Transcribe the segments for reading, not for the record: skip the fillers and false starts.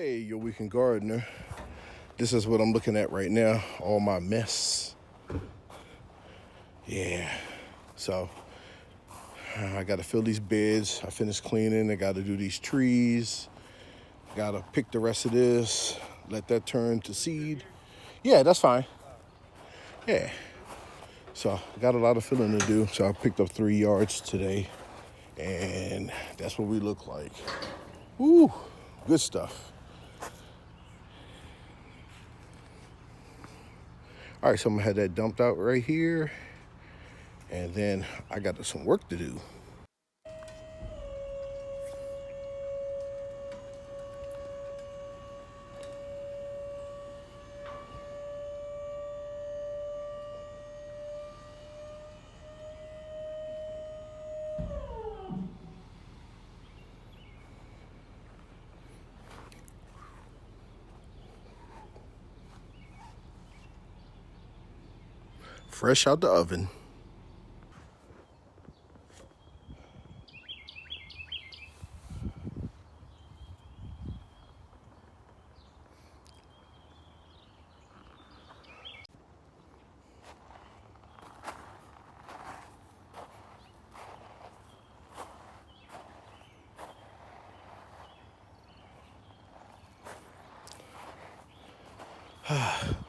Hey, your weekend gardener. This is what I'm looking at right now. All my mess. Yeah. So I got to fill these beds. I finished cleaning. I got to do these trees. Got to pick the rest of this. Let that turn to seed. Yeah, that's fine. Yeah. So I got a lot of filling to do. So I picked up 3 yards today. And that's what we look like. Woo. Good stuff. All right, so I'm gonna have that dumped out right here. And then I got some work to do. Fresh out the oven.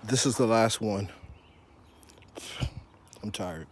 This is the last one. I'm tired.